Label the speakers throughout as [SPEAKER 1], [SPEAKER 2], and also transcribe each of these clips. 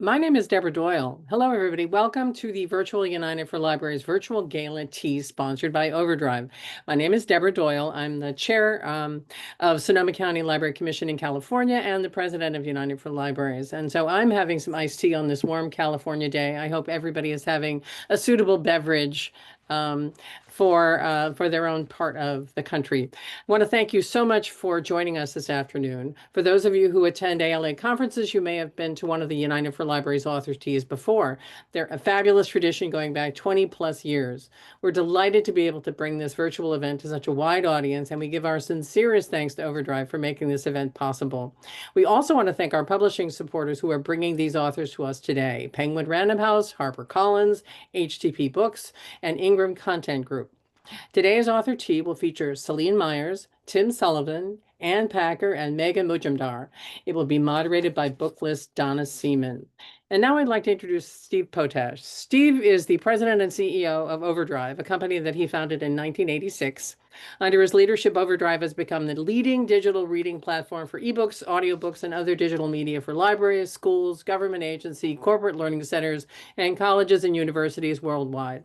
[SPEAKER 1] My name is Deborah Doyle. Hello, everybody. Welcome to the Virtual United for Libraries virtual gala tea sponsored by OverDrive. My name is Deborah Doyle. I'm the chair of Sonoma County Library Commission in California and the president of United for Libraries. And so I'm having some iced tea on this warm California day. I hope everybody is having a suitable beverage um, for their own part of the country. I want to thank you so much for joining us this afternoon. For those of you who attend ALA conferences, you may have been to one of the United for Libraries authors' teas before. They're a fabulous tradition going back 20 plus years. We're delighted to be able to bring this virtual event to such a wide audience, and we give our sincerest thanks to OverDrive for making this event possible. We also want to thank our publishing supporters who are bringing these authors to us today: Penguin Random House, HarperCollins, HTP Books, and Ingram Content Group. Today's author tea will feature Celine Myers, Tim Sullivan, Ann Packer, and Megan Mujumdar. It will be moderated by booklist Donna Seaman. And now I'd like to introduce Steve Potash. Steve is the president and CEO of OverDrive, a company that he founded in 1986. Under his leadership, OverDrive has become the leading digital reading platform for ebooks, audiobooks, and other digital media for libraries, schools, government agencies, corporate learning centers, and colleges and universities worldwide.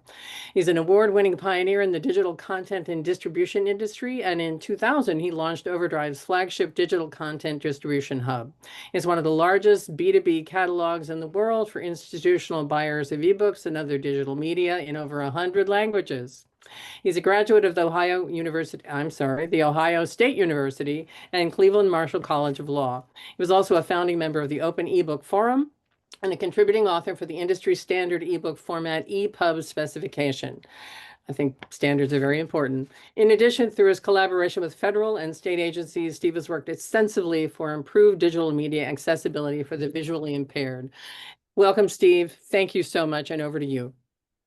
[SPEAKER 1] He's an award-winning pioneer in the digital content and distribution industry, and in 2000, he launched OverDrive's flagship digital content distribution hub. It's one of the largest B2B catalogs in the world for institutional buyers of ebooks and other digital media in over 100 languages. He's a graduate of the Ohio State University and Cleveland Marshall College of Law. He was also a founding member of the Open eBook Forum and a contributing author for the industry standard ebook format EPUB specification. I think standards are very important. In addition, through his collaboration with federal and state agencies, Steve has worked extensively for improved digital media accessibility for the visually impaired. Welcome, Steve. Thank you so much, and over to you.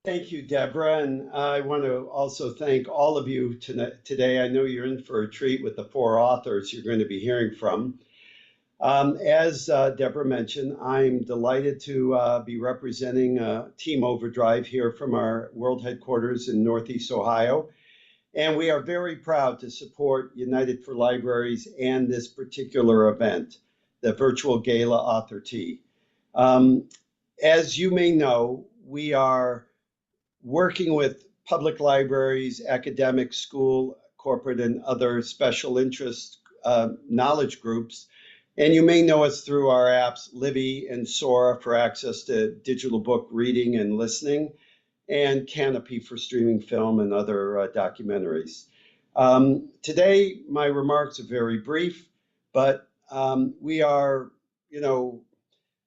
[SPEAKER 2] Thank you, Deborah. And I want to also thank all of you today. I know you're in for a treat with the four authors you're going to be hearing from. As Deborah mentioned, I'm delighted to be representing Team OverDrive here from our world headquarters in Northeast Ohio. And we are very proud to support United for Libraries and this particular event, the Virtual Gala Author Tea. As you may know, we are working with public libraries, academic, school, corporate, and other special interest knowledge groups. And you may know us through our apps, Libby and Sora for access to digital book reading and listening, and Canopy for streaming film and other documentaries. Today, my remarks are very brief, but we are,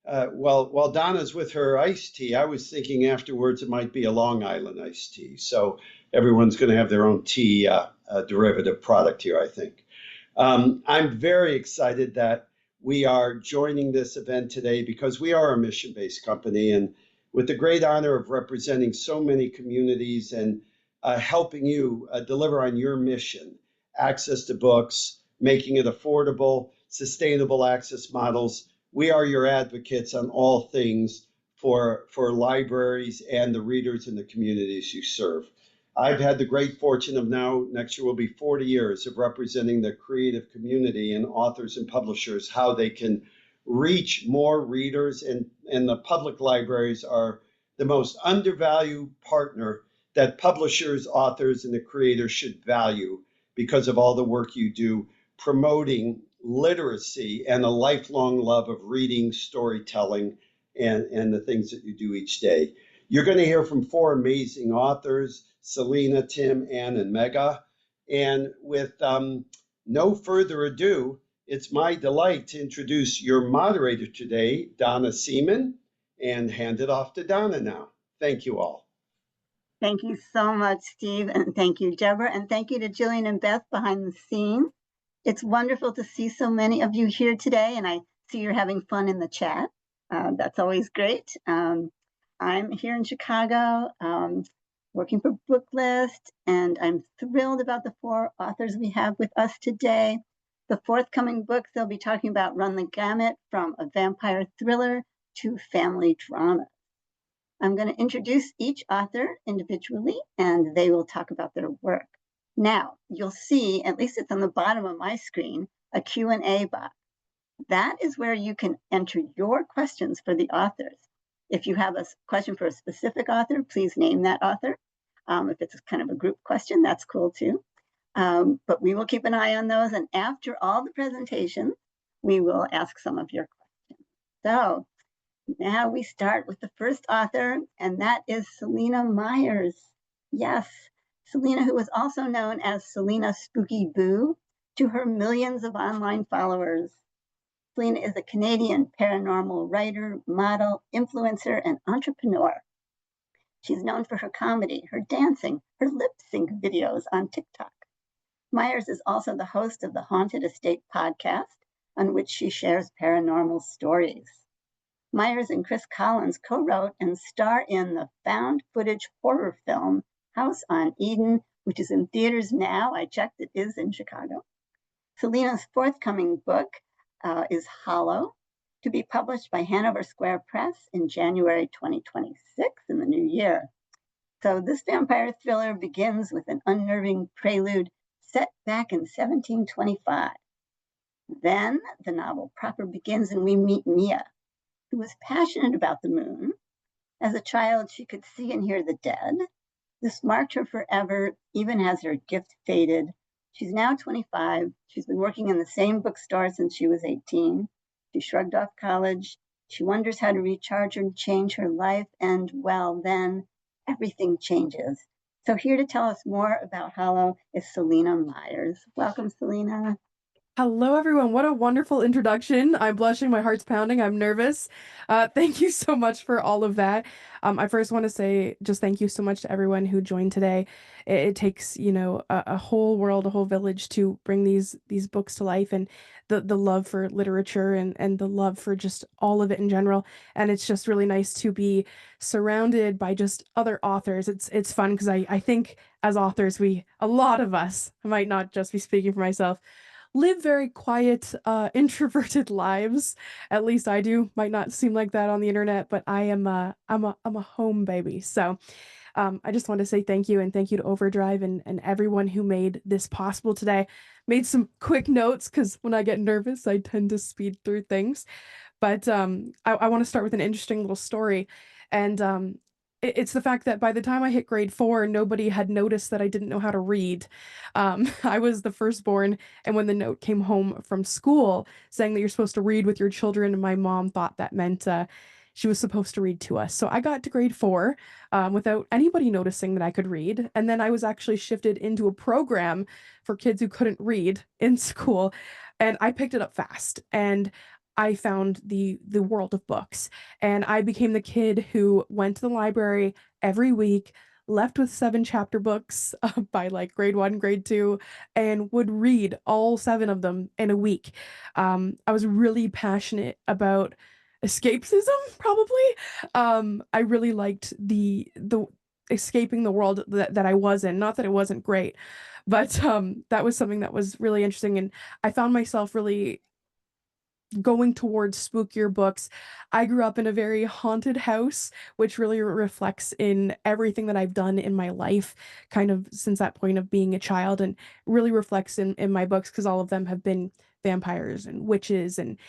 [SPEAKER 2] while Donna's with her iced tea, I was thinking afterwards it might be a Long Island iced tea. So everyone's going to have their own tea derivative product here, I think. I'm very excited that we are joining this event today because we are a mission-based company, and with the great honor of representing so many communities and helping you deliver on your mission, access to books, making it affordable, sustainable access models. We are your advocates on all things for libraries and the readers in the communities you serve. I've had the great fortune of next year will be 40 years of representing the creative community and authors and publishers, how they can reach more readers, and the public libraries are the most undervalued partner that publishers, authors, and the creators should value because of all the work you do promoting literacy and a lifelong love of reading, storytelling, and the things that you do each day. You're going to hear from four amazing authors, Selena, Tim, Ann, and Mega. And with no further ado, it's my delight to introduce your moderator today, Donna Seaman, and hand it off to Donna now. Thank you all.
[SPEAKER 3] Thank you so much, Steve, and thank you, Deborah, and thank you to Jillian and Beth behind the scenes. It's wonderful to see so many of you here today, and I see you're having fun in the chat. That's always great. I'm here in Chicago, working for Booklist, and I'm thrilled about the four authors we have with us today. The forthcoming books they'll be talking about run the gamut from a vampire thriller to family drama. I'm going to introduce each author individually, and they will talk about their work. Now, you'll see, at least it's on the bottom of my screen, a Q&A box. That is where you can enter your questions for the authors. If you have a question for a specific author, please name that author. If it's kind of a group question, that's cool too. But we will keep an eye on those. And after all the presentations, we will ask some of your questions. So now we start with the first author, and that is Selena Myers. Yes, Selena, who is also known as Selena Spooky Boo to her millions of online followers. Selena is a Canadian paranormal writer, model, influencer, and entrepreneur. She's known for her comedy, her dancing, her lip sync videos on TikTok. Myers is also the host of the Haunted Estate podcast, on which she shares paranormal stories. Myers and Chris Collins co-wrote and star in the found footage horror film House on Eden, which is in theaters now. I checked, it is in Chicago. Selena's forthcoming book is Hollow, to be published by Hanover Square Press in January 2026, in the new year. So this vampire thriller begins with an unnerving prelude set back in 1725. Then the novel proper begins and we meet Mia, who was passionate about the moon. As a child, she could see and hear the dead. This marked her forever, even as her gift faded. She's now 25. She's been working in the same bookstore since she was 18. She shrugged off college. She wonders how to recharge and change her life. And well, then everything changes. So here to tell us more about Hollow is Selena Myers. Welcome, Selena.
[SPEAKER 4] Hello, everyone. What a wonderful introduction. I'm blushing, my heart's pounding, I'm nervous. Thank you so much for all of that. I first want to say just thank you so much to everyone who joined today. It takes, a whole world, a whole village to bring these books to life, and the love for literature and the love for just all of it in general. And it's just really nice to be surrounded by just other authors. It's fun because I think as authors, a lot of us, I might not just be speaking for myself, live very quiet, introverted lives. At least I do. Might not seem like that on the internet, but I'm a home baby. So I just want to say thank you, and thank you to OverDrive and everyone who made this possible today. Made some quick notes because when I get nervous, I tend to speed through things. But I want to start with an interesting little story. And it's the fact that by the time I hit grade 4, nobody had noticed that I didn't know how to read. I was the firstborn, and when the note came home from school saying that you're supposed to read with your children, my mom thought that meant she was supposed to read to us. So I got to grade 4 without anybody noticing that I could read. And then I was actually shifted into a program for kids who couldn't read in school. And I picked it up fast. And I found the world of books, and I became the kid who went to the library every week, left with 7 chapter books by like grade 1, grade 2, and would read all 7 of them in a week. I was really passionate about escapism, probably. I really liked the escaping the world that I was in. Not that it wasn't great, but that was something that was really interesting, and I found myself really going towards spookier books. I grew up in a very haunted house, which really reflects in everything that I've done in my life, kind of since that point of being a child, and really reflects in my books because all of them have been vampires and witches and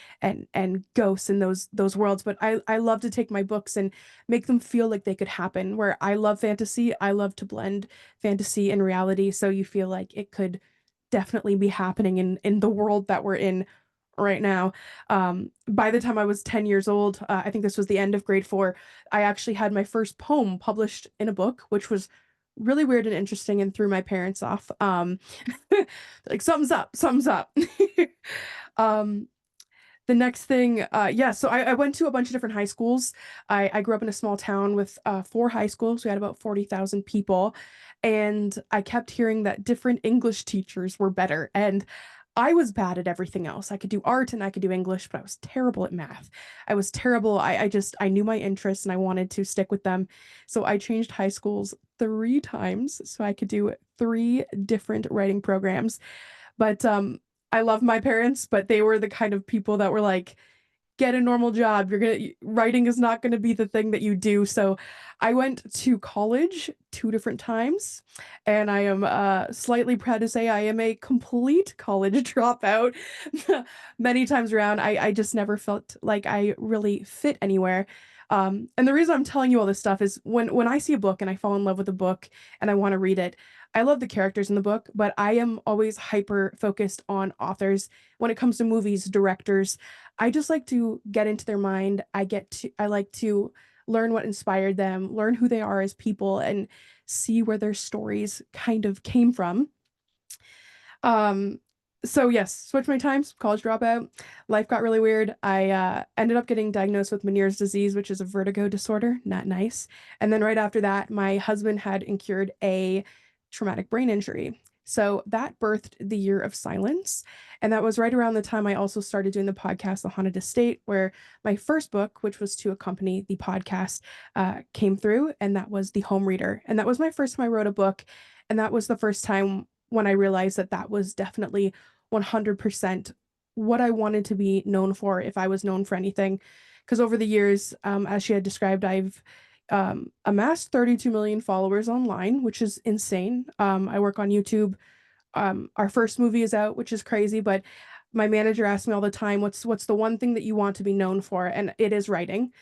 [SPEAKER 4] ghosts and those worlds. But I love to take my books and make them feel like they could happen. Where I love fantasy, I love to blend fantasy and reality, so you feel like it could definitely be happening in the world that we're in right now. By the time I was 10 years old, I think this was the end of grade 4, I actually had my first poem published in a book, which was really weird and interesting and threw my parents off. Like something's up, something's up. um, the next thing, yeah, so I went to a bunch of different high schools. I grew up in a small town with 4 high schools. We had about 40,000 people. And I kept hearing that different English teachers were better. And I was bad at everything else. I could do art and I could do English, but I was terrible at math. I was terrible. I knew my interests and I wanted to stick with them. So I changed high schools 3 times so I could do 3 different writing programs. But I love my parents, but they were the kind of people that were like, get a normal job. Writing is not gonna be the thing that you do. So I went to college 2 different times, and I am slightly proud to say I am a complete college dropout. Many times around, I just never felt like I really fit anywhere. And the reason I'm telling you all this stuff is when I see a book and I fall in love with a book and I want to read it, I love the characters in the book, but I am always hyper focused on authors. When it comes to movies, directors, I just like to get into their mind. I like to learn what inspired them, learn who they are as people, and see where their stories kind of came from. Um, so yes, switched my times, college dropout. Life got really weird. I ended up getting diagnosed with Meniere's disease, which is a vertigo disorder. Not nice. And then right after that, my husband had incurred a traumatic brain injury. So that birthed the year of silence. And that was right around the time I also started doing the podcast, The Haunted Estate, where my first book, which was to accompany the podcast, came through. And that was The Home Reader. And that was my first time I wrote a book. And that was the first time when I realized that that was definitely 100% what I wanted to be known for if I was known for anything. Because over the years, as she had described, I've amassed 32 million followers online, which is insane. I work on YouTube. Our first movie is out, which is crazy, but my manager asks me all the time, what's the one thing that you want to be known for? And it is writing.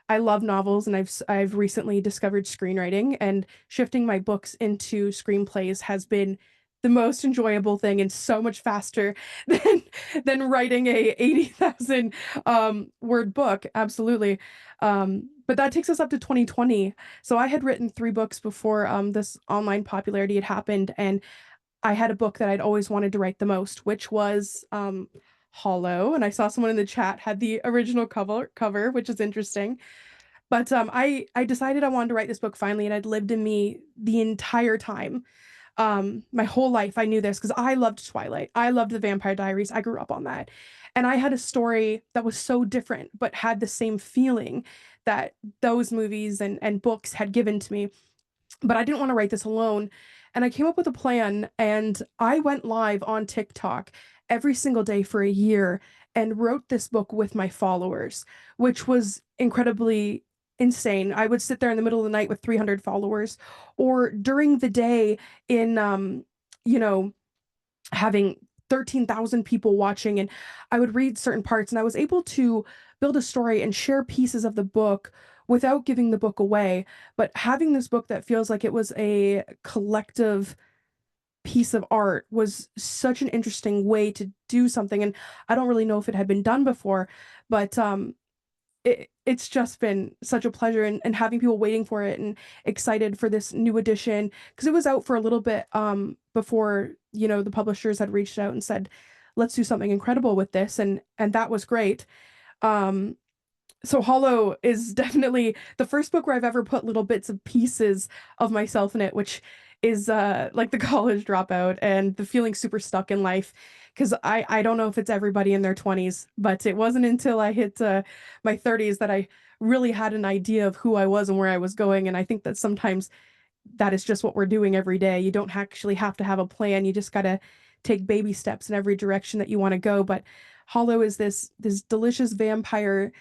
[SPEAKER 4] I love novels, and I've recently discovered screenwriting, and shifting my books into screenplays has been the most enjoyable thing and so much faster than writing a 80,000 word book. Absolutely. But that takes us up to 2020. So I had written 3 books before this online popularity had happened, and I had a book that I'd always wanted to write the most, which was Hollow. And I saw someone in the chat had the original cover, which is interesting. But I decided I wanted to write this book finally, and I'd lived in me the entire time. My whole life I knew this because I loved Twilight. I loved the Vampire Diaries. I grew up on that. And I had a story that was so different, but had the same feeling that those movies and books had given to me. But I didn't want to write this alone. And I came up with a plan, and I went live on TikTok every single day for a year and wrote this book with my followers, which was incredibly insane. I would sit there in the middle of the night with 300 followers, or during the day in you know, having 13,000 people watching, and I would read certain parts, and I was able to build a story and share pieces of the book without giving the book away, but having this book that feels like it was a collective piece of art was such an interesting way to do something. And I don't really know if it had been done before, but it's just been such a pleasure, and having people waiting for it and excited for this new edition, because it was out for a little bit before, the publishers had reached out and said, let's do something incredible with this, and that was great. um so Hollow is definitely the first book where I've ever put little bits of pieces of myself in it, which is like the college dropout and the feeling super stuck in life. Because I don't know if it's everybody in their 20s, but it wasn't until I hit my 30s that I really had an idea of who I was and where I was going. And I think that sometimes that is just what we're doing every day. You don't actually have to have a plan. You just gotta take baby steps in every direction that you want to go. But Hollow is this delicious vampire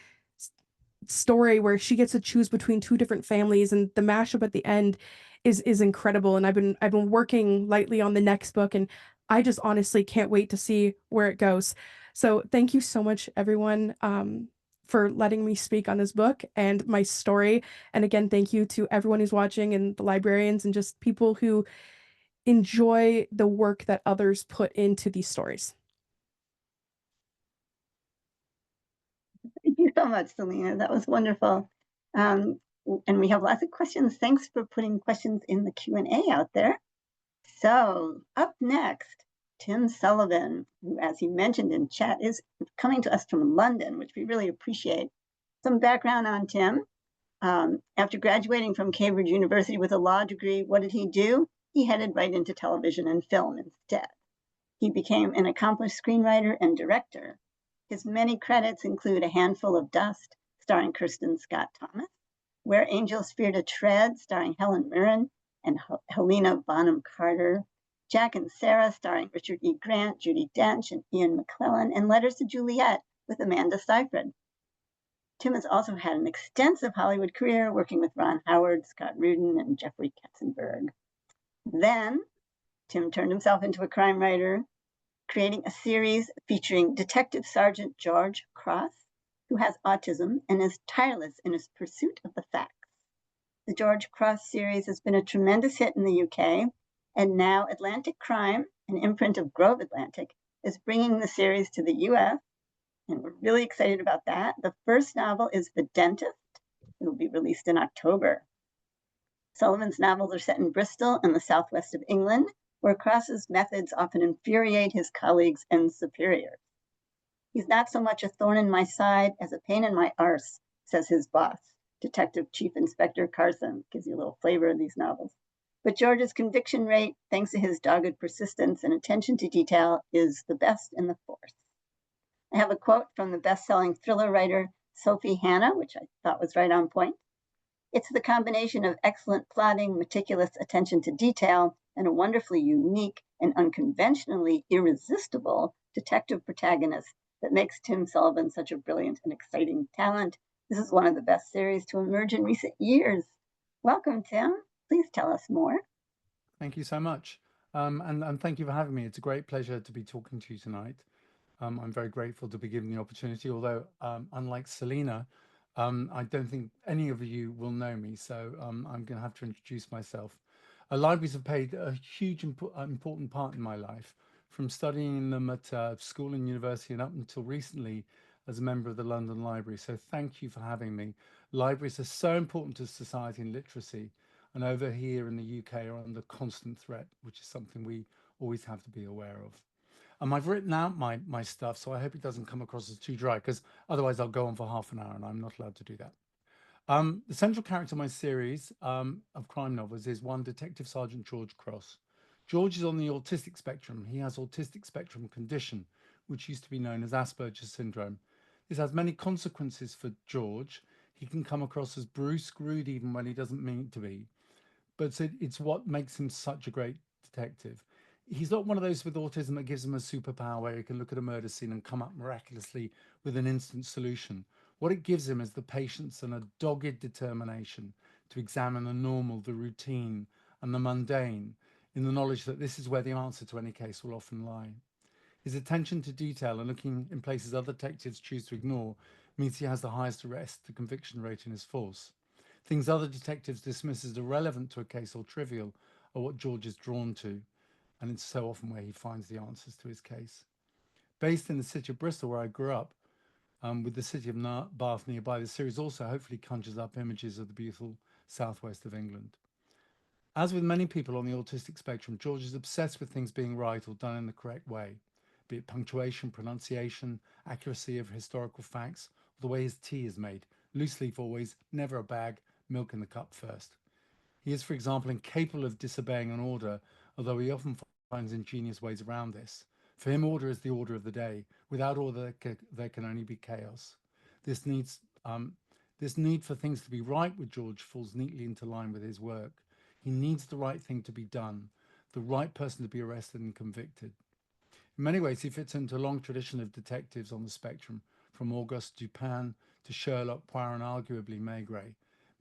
[SPEAKER 4] story where she gets to choose between 2 different families, and the mashup at the end is incredible. And I've been working lightly on the next book, and I just honestly can't wait to see where it goes. So thank you so much, everyone, for letting me speak on this book and my story. And again, thank you to everyone who's watching, and the librarians, and just people who enjoy the work that others put into these stories.
[SPEAKER 3] Thank you so much, Selena. That was wonderful. And we have lots of questions. Thanks for putting questions in the Q&A out there. So up next, Tim Sullivan, who, as he mentioned in chat, is coming to us from London, which we really appreciate. Some background on Tim. After graduating from Cambridge University with a law degree, what did he do? He headed right into television and film instead. He became an accomplished screenwriter and director. His many credits include A Handful of Dust, starring Kirsten Scott Thomas, Where Angels Fear to Tread, starring Helen Mirren and Helena Bonham Carter, Jack and Sarah, starring Richard E. Grant, Judi Dench, and Ian McClellan, and Letters to Juliet with Amanda Seyfried. Tim has also had an extensive Hollywood career working with Ron Howard, Scott Rudin, and Jeffrey Katzenberg. Then Tim turned himself into a crime writer, creating a series featuring Detective Sergeant George Cross, who has autism and is tireless in his pursuit of the facts. The George Cross series has been a tremendous hit in the UK, and now Atlantic Crime, an imprint of Grove Atlantic, is bringing the series to the US, and we're really excited about that. The first novel is The Dentist. It will be released in October. Sullivan's novels are set in Bristol and the southwest of England, where Cross's methods often infuriate his colleagues and superiors. He's not so much a thorn in my side as a pain in my arse, says his boss, Detective Chief Inspector Carson. Gives you a little flavor of these novels. But George's conviction rate, thanks to his dogged persistence and attention to detail, is the best in the force. I have a quote from the best-selling thriller writer Sophie Hannah, which I thought was right on point. It's the combination of excellent plotting, meticulous attention to detail, and a wonderfully unique and unconventionally irresistible detective protagonist that makes Tim Sullivan such a brilliant and exciting talent. This is one of the best series to emerge in recent years. Welcome, Tim. Please tell us more.
[SPEAKER 5] Thank you so much. And thank you for having me. It's a great pleasure to be talking to you tonight. I'm very grateful to be given the opportunity, although unlike Selena, I don't think any of you will know me, so I'm going to have to introduce myself. Libraries have played a huge important part in my life, from studying them at school and university and up until recently as a member of the London Library. So thank you for having me. Libraries are so important to society and literacy, and over here in the UK are under constant threat, which is something we always have to be aware of. I've written out my stuff, so I hope it doesn't come across as too dry, because otherwise I'll go on for half an hour and I'm not allowed to do that. The central character of my series of crime novels is one Detective Sergeant George Cross. George is on the autistic spectrum. He has autistic spectrum condition, which used to be known as Asperger's syndrome. This has many consequences for George. He can come across as brusque, rude, even when he doesn't mean to be. But it's what makes him such a great detective. He's not one of those with autism that gives him a superpower where he can look at a murder scene and come up miraculously with an instant solution. What it gives him is the patience and a dogged determination to examine the normal, the routine, and the mundane, in the knowledge that this is where the answer to any case will often lie. His attention to detail and looking in places other detectives choose to ignore means he has the highest arrest to conviction rate in his force. Things other detectives dismiss as irrelevant to a case or trivial are what George is drawn to, and it's so often where he finds the answers to his case. Based in the city of Bristol, where I grew up, with the city of Bath nearby, the series also hopefully conjures up images of the beautiful southwest of England. As with many people on the autistic spectrum, George is obsessed with things being right or done in the correct way, be it punctuation, pronunciation, accuracy of historical facts, or the way his tea is made. Loose leaf always, never a bag, milk in the cup first. He is, for example, incapable of disobeying an order, although he often finds ingenious ways around this. For him, order is the order of the day. Without order, there can only be chaos. This need for things to be right with George falls neatly into line with his work. He needs the right thing to be done, the right person to be arrested and convicted. In many ways, he fits into a long tradition of detectives on the spectrum, from Auguste Dupin to Sherlock, Poirot, and arguably Maigret.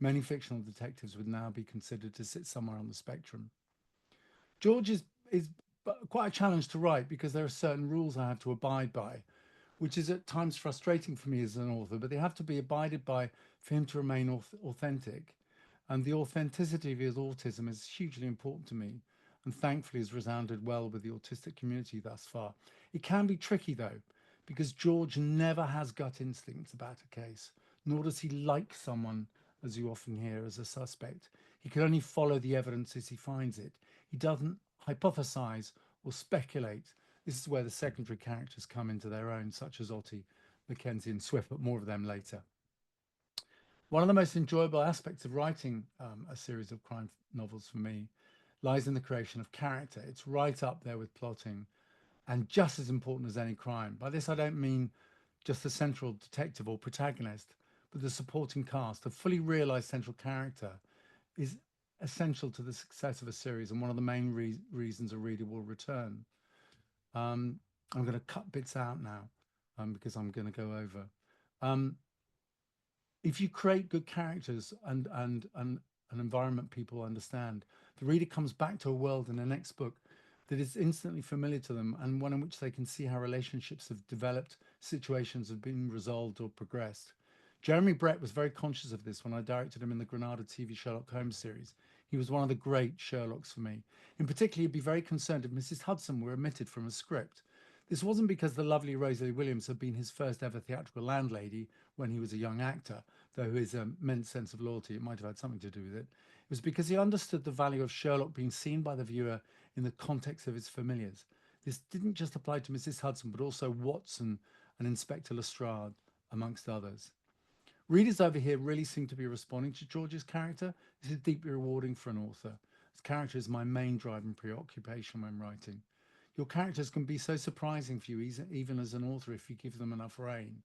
[SPEAKER 5] Many fictional detectives would now be considered to sit somewhere on the spectrum. George is quite a challenge to write because there are certain rules I have to abide by, which is at times frustrating for me as an author, but they have to be abided by for him to remain authentic. And the authenticity of his autism is hugely important to me, and thankfully has resounded well with the autistic community thus far. It can be tricky though, because George never has gut instincts about a case, nor does he like someone, as you often hear, as a suspect. He can only follow the evidence as he finds it. He doesn't hypothesize or speculate. This is where the secondary characters come into their own, such as Otti, Mackenzie, and Swift, but more of them later. One of the most enjoyable aspects of writing a series of crime novels for me lies in the creation of character. It's right up there with plotting and just as important as any crime. By this, I don't mean just the central detective or protagonist, but the supporting cast. A fully realized central character is essential to the success of a series and one of the main reasons a reader will return. I'm going to cut bits out now because I'm going to go over. If you create good characters and an environment people understand, the reader comes back to a world in the next book that is instantly familiar to them, and one in which they can see how relationships have developed, situations have been resolved or progressed. Jeremy Brett was very conscious of this when I directed him in the Granada TV Sherlock Holmes series. He was one of the great Sherlocks for me. In particular, he'd be very concerned if Mrs. Hudson were omitted from a script. This wasn't because the lovely Rosalie Williams had been his first ever theatrical landlady when he was a young actor, though his immense sense of loyalty, it might have had something to do with it. It was because he understood the value of Sherlock being seen by the viewer in the context of his familiars. This didn't just apply to Mrs. Hudson, but also Watson and Inspector Lestrade, amongst others. Readers over here really seem to be responding to George's character. This is deeply rewarding for an author. His character is my main drive and preoccupation when writing. Your characters can be so surprising for you, even as an author, if you give them enough rein.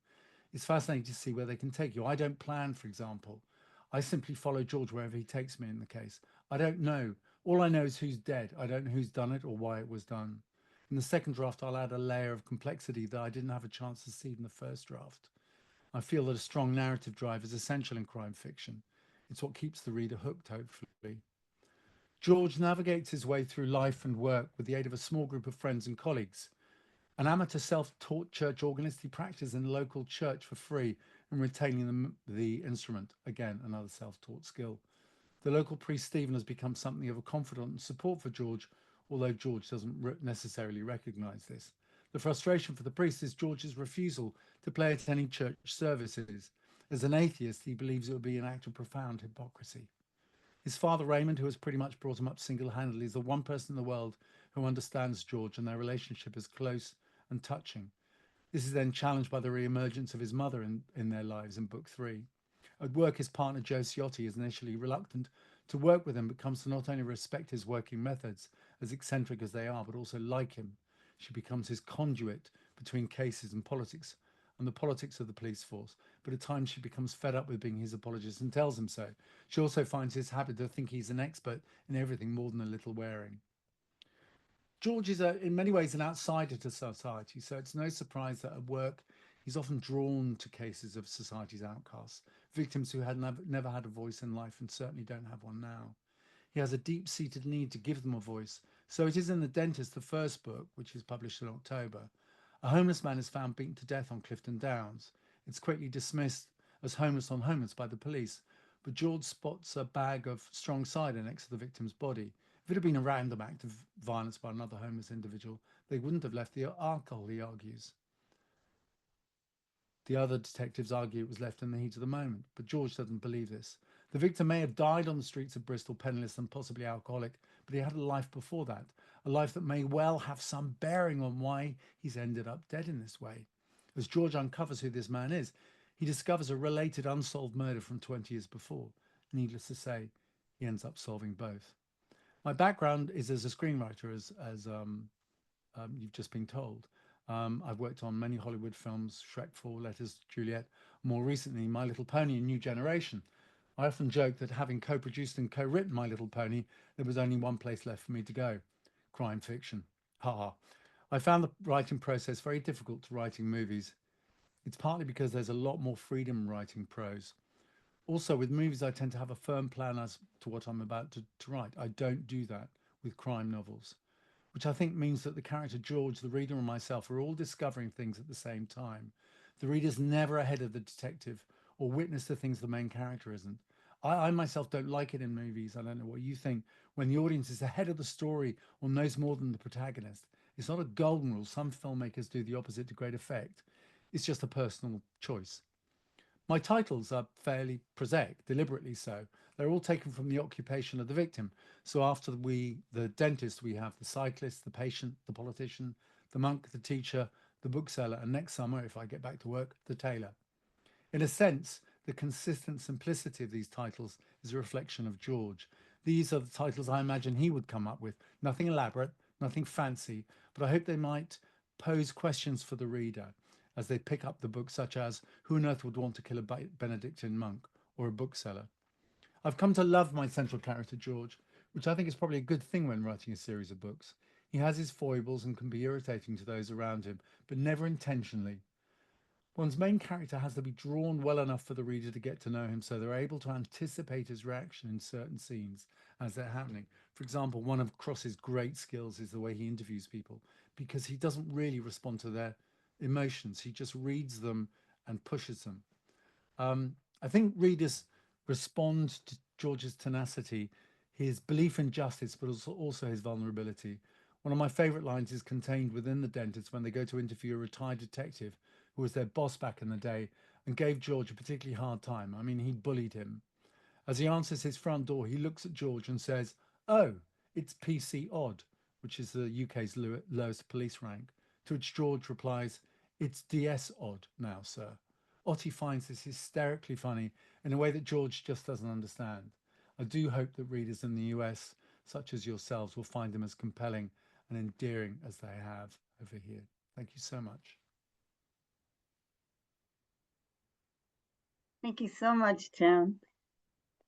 [SPEAKER 5] It's fascinating to see where they can take you. I don't plan, for example. I simply follow George wherever he takes me in the case. I don't know. All I know is who's dead. I don't know who's done it or why it was done. In the second draft, I'll add a layer of complexity that I didn't have a chance to see in the first draft. I feel that a strong narrative drive is essential in crime fiction. It's what keeps the reader hooked, hopefully. George navigates his way through life and work with the aid of a small group of friends and colleagues. An amateur self-taught church organist, he practices in a local church for free and retaining the instrument. Again, another self-taught skill. The local priest Stephen has become something of a confidant and support for George, although George doesn't necessarily recognize this. The frustration for the priest is George's refusal to play at any church services. As an atheist, he believes it would be an act of profound hypocrisy. His father, Raymond, who has pretty much brought him up single-handedly, is the one person in the world who understands George, and their relationship is close and touching. This is then challenged by the re-emergence of his mother in their lives in book 3. At work, his partner Joe Ciotti is initially reluctant to work with him, but comes to not only respect his working methods, as eccentric as they are, but also like him. She becomes his conduit between cases and politics, and the politics of the police force. But at times she becomes fed up with being his apologist and tells him so. She also finds his habit to think he's an expert in everything more than a little wearing. George is in many ways an outsider to society, so it's no surprise that at work he's often drawn to cases of society's outcasts, victims who had never had a voice in life and certainly don't have one now. He has a deep-seated need to give them a voice. So it is in The Dentist, the first book, which is published in October. A homeless man is found beaten to death on Clifton Downs. It's quickly dismissed as homeless on homeless by the police, but George spots a bag of strong cider next to the victim's body. If it had been a random act of violence by another homeless individual, they wouldn't have left the alcohol, he argues. The other detectives argue it was left in the heat of the moment, but George doesn't believe this. The victim may have died on the streets of Bristol penniless and possibly alcoholic, but he had a life before that, a life that may well have some bearing on why he's ended up dead in this way. As George uncovers who this man is, he discovers a related unsolved murder from 20 years before. Needless to say, he ends up solving both. My background is as a screenwriter, as you've just been told. I've worked on many Hollywood films, Shrek 4, Letters to Juliet, more recently My Little Pony and New Generation. I often joke that having co-produced and co-written My Little Pony, there was only one place left for me to go, crime fiction. Ha ha. I found the writing process very difficult to writing movies. It's partly because there's a lot more freedom writing prose. Also, with movies, I tend to have a firm plan as to what I'm about to write. I don't do that with crime novels, which I think means that the character George, the reader, and myself are all discovering things at the same time. The reader's never ahead of the detective or witness to things the main character isn't. I myself don't like it in movies. I don't know what you think. When the audience is ahead of the story or knows more than the protagonist, it's not a golden rule. Some filmmakers do the opposite to great effect. It's just a personal choice. My titles are fairly prosaic, deliberately so. They're all taken from the occupation of the victim. So after the dentist, we have the cyclist, the patient, the politician, the monk, the teacher, the bookseller, and next summer, if I get back to work, the tailor. In a sense, the consistent simplicity of these titles is a reflection of George. These are the titles I imagine he would come up with. Nothing elaborate, nothing fancy, but I hope they might pose questions for the reader as they pick up the book, such as who on earth would want to kill a Benedictine monk, or a bookseller. I've come to love my central character, George, which I think is probably a good thing when writing a series of books. He has his foibles and can be irritating to those around him, but never intentionally. One's main character has to be drawn well enough for the reader to get to know him so they're able to anticipate his reaction in certain scenes as they're happening. For example, one of Cross's great skills is the way he interviews people, because he doesn't really respond to their emotions. He just reads them and pushes them. I think readers respond to George's tenacity, his belief in justice, but also his vulnerability. One of my favorite lines is contained within The Dentist when they go to interview a retired detective who was their boss back in the day and gave George a particularly hard time. I mean, he bullied him. As he answers his front door, he looks at George and says, "Oh, it's PC odd," which is the UK's lowest police rank. To which George replies, "It's DS odd now, sir." Otti finds this hysterically funny in a way that George just doesn't understand. I do hope that readers in the US, such as yourselves, will find him as compelling and endearing as they have over here. Thank you so much.
[SPEAKER 3] Thank you so much, Tim.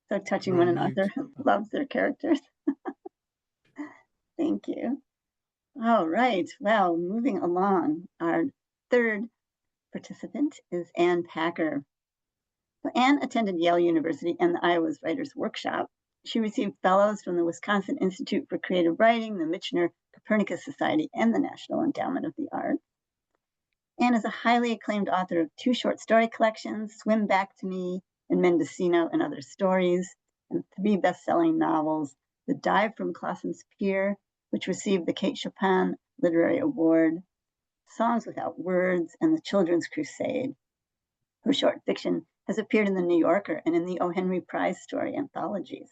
[SPEAKER 3] So touching
[SPEAKER 5] You're
[SPEAKER 3] when
[SPEAKER 5] on
[SPEAKER 3] an author
[SPEAKER 5] mute.
[SPEAKER 3] loves their characters. Thank you. All right, well, moving along, our third participant is Ann Packer. So Ann attended Yale University and the Iowa's Writers Workshop. She received fellows from the Wisconsin Institute for Creative Writing, the Michener Copernicus Society, and the National Endowment of the Arts. Ann is a highly acclaimed author of 2 short story collections, Swim Back to Me and Mendocino and Other Stories, and 3 best-selling novels, The Dive from Clausen's Pier, which received the Kate Chopin Literary Award, Songs Without Words, and The Children's Crusade. Her short fiction has appeared in The New Yorker and in the O. Henry Prize Story anthologies.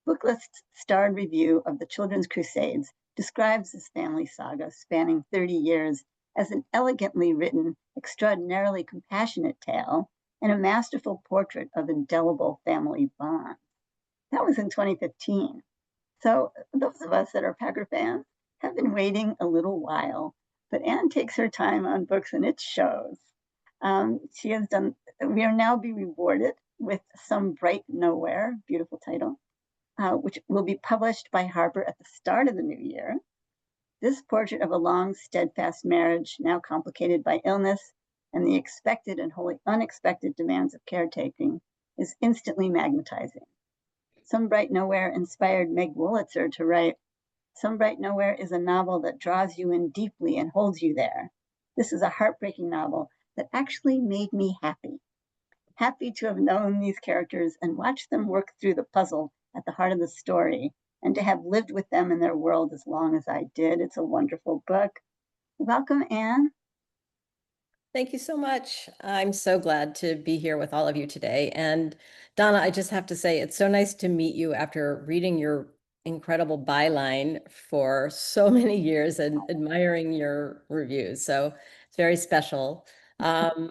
[SPEAKER 3] Booklist's starred review of The Children's Crusades describes this family saga spanning 30 years as an elegantly written, extraordinarily compassionate tale and a masterful portrait of indelible family bonds. That was in 2015. So those of us that are Packer fans have been waiting a little while, but Anne takes her time on books and it shows. We are now be rewarded with Some Bright Nowhere, beautiful title, which will be published by Harper at the start of the new year. This portrait of a long, steadfast marriage, now complicated by illness and the expected and wholly unexpected demands of caretaking, is instantly magnetizing. Some Bright Nowhere inspired Meg Wolitzer to write, "Some Bright Nowhere is a novel that draws you in deeply and holds you there. This is a heartbreaking novel that actually made me happy. Happy to have known these characters and watched them work through the puzzle at the heart of the story, and to have lived with them in their world as long as I did. It's a wonderful book." Welcome, Anne.
[SPEAKER 6] Thank you so much. I'm so glad to be here with all of you today. And Donna, I just have to say, it's so nice to meet you after reading your incredible byline for so many years and admiring your reviews. So it's very special. I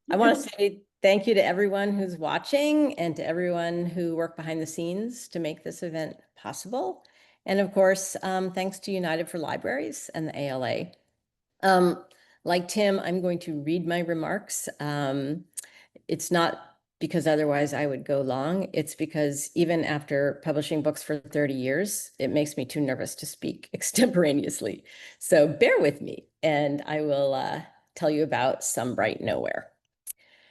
[SPEAKER 6] want to say thank you to everyone who's watching and to everyone who worked behind the scenes to make this event possible. And of course, thanks to United for Libraries and the ALA. Like Tim, I'm going to read my remarks. It's not because otherwise I would go long. It's because even after publishing books for 30 years, it makes me too nervous to speak extemporaneously. So bear with me, and I will tell you about Some Bright Nowhere.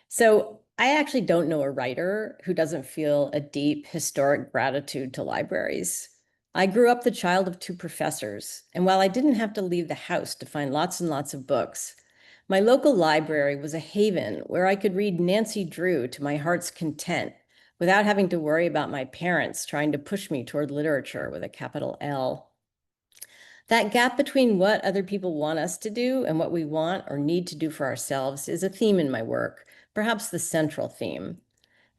[SPEAKER 6] So I actually don't know a writer who doesn't feel a deep historic gratitude to libraries. I grew up the child of 2 professors, and while I didn't have to leave the house to find lots and lots of books, my local library was a haven where I could read Nancy Drew to my heart's content without having to worry about my parents trying to push me toward literature with a capital L. That gap between what other people want us to do and what we want or need to do for ourselves is a theme in my work, perhaps the central theme.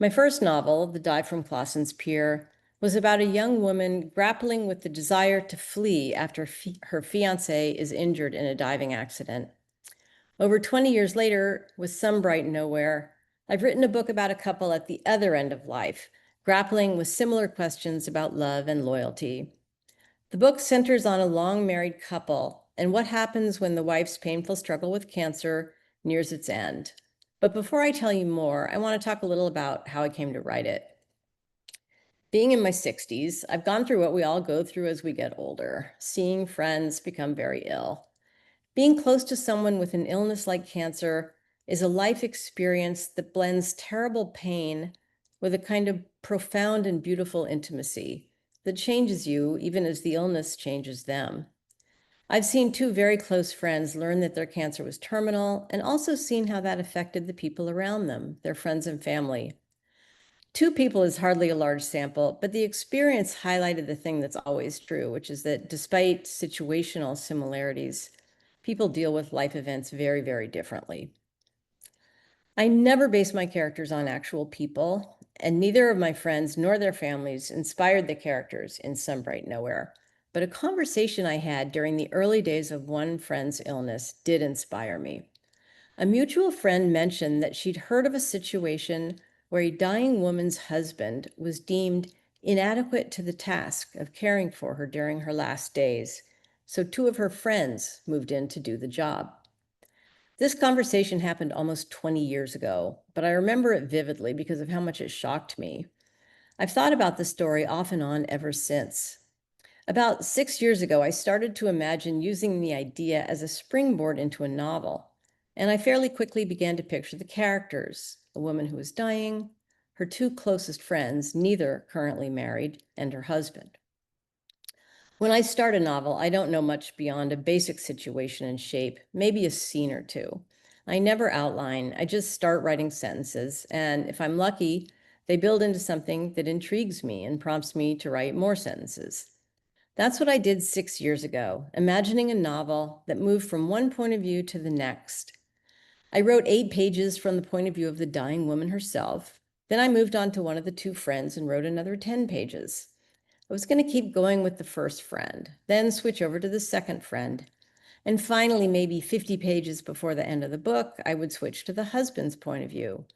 [SPEAKER 6] My first novel, The Dive from Clausen's Pier, was about a young woman grappling with the desire to flee after her fiancé is injured in a diving accident. Over 20 years later, with Some Bright Nowhere, I've written a book about a couple at the other end of life, grappling with similar questions about love and loyalty. The book centers on a long married couple and what happens when the wife's painful struggle with cancer nears its end. But before I tell you more, I want to talk a little about how I came to write it. Being in my 60s, I've gone through what we all go through as we get older, seeing friends become very ill. Being close to someone with an illness like cancer is a life experience that blends terrible pain with a kind of profound and beautiful intimacy that changes you even as the illness changes them. I've seen two very close friends learn that their cancer was terminal and also seen how that affected the people around them, their friends and family. Two people is hardly a large sample, but the experience highlighted the thing that's always true, which is that despite situational similarities, people deal with life events very, very differently. I never base my characters on actual people, and neither of my friends nor their families inspired the characters in Some Bright Nowhere. But a conversation I had during the early days of one friend's illness did inspire me. A mutual friend mentioned that she'd heard of a situation where a dying woman's husband was deemed inadequate to the task of caring for her during her last days, so two of her friends moved in to do the job. This conversation happened almost 20 years ago, but I remember it vividly because of how much it shocked me. I've thought about the story off and on ever since. About 6 years ago, I started to imagine using the idea as a springboard into a novel, and I fairly quickly began to picture the characters: a woman who was dying, her two closest friends, neither currently married, and her husband. When I start a novel, I don't know much beyond a basic situation and shape, maybe a scene or two. I never outline, I just start writing sentences, and if I'm lucky, they build into something that intrigues me and prompts me to write more sentences. That's what I did 6 years ago, imagining a novel that moved from one point of view to the next. I wrote 8 pages from the point of view of the dying woman herself. Then I moved on to one of the two friends and wrote another 10 pages. I was going to keep going with the first friend, then switch over to the second friend. And finally, maybe 50 pages before the end of the book, I would switch to the husband's point of view.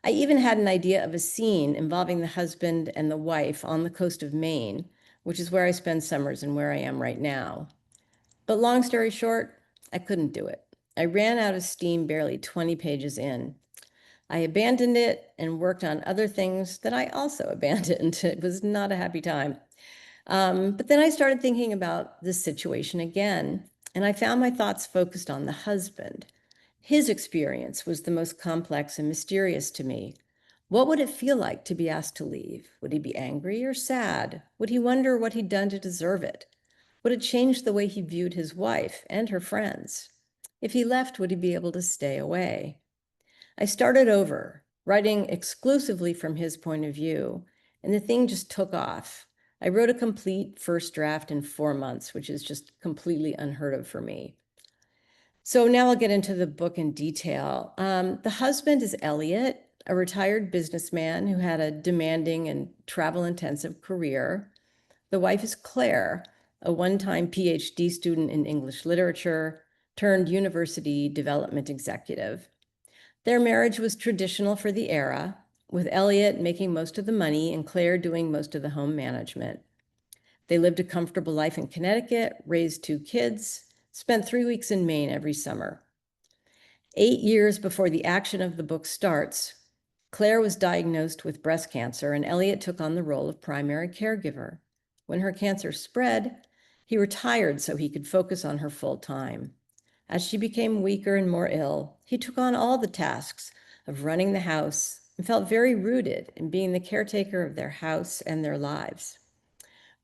[SPEAKER 6] I even had an idea of a scene involving the husband and the wife on the coast of Maine, which is where I spend summers and where I am right now. But long story short, I couldn't do it. I ran out of steam barely 20 pages in. I abandoned it and worked on other things that I also abandoned. It was not a happy time. But then I started thinking about this situation again, and I found my thoughts focused on the husband. His experience was the most complex and mysterious to me. What would it feel like to be asked to leave? Would he be angry or sad? Would he wonder what he'd done to deserve it? Would it change the way he viewed his wife and her friends? If he left, would he be able to stay away? I started over, writing exclusively from his point of view, and the thing just took off. I wrote a complete first draft in 4 months, which is just completely unheard of for me. So now I'll get into the book in detail. The husband is Elliot, a retired businessman who had a demanding and travel-intensive career. The wife is Claire, a one-time PhD student in English literature turned university development executive. Their marriage was traditional for the era, with Elliot making most of the money and Claire doing most of the home management. They lived a comfortable life in Connecticut, raised 2 kids, spent 3 weeks in Maine every summer. 8 years before the action of the book starts, Claire was diagnosed with breast cancer and Elliot took on the role of primary caregiver. When her cancer spread, he retired so he could focus on her full time. As she became weaker and more ill, he took on all the tasks of running the house and felt very rooted in being the caretaker of their house and their lives,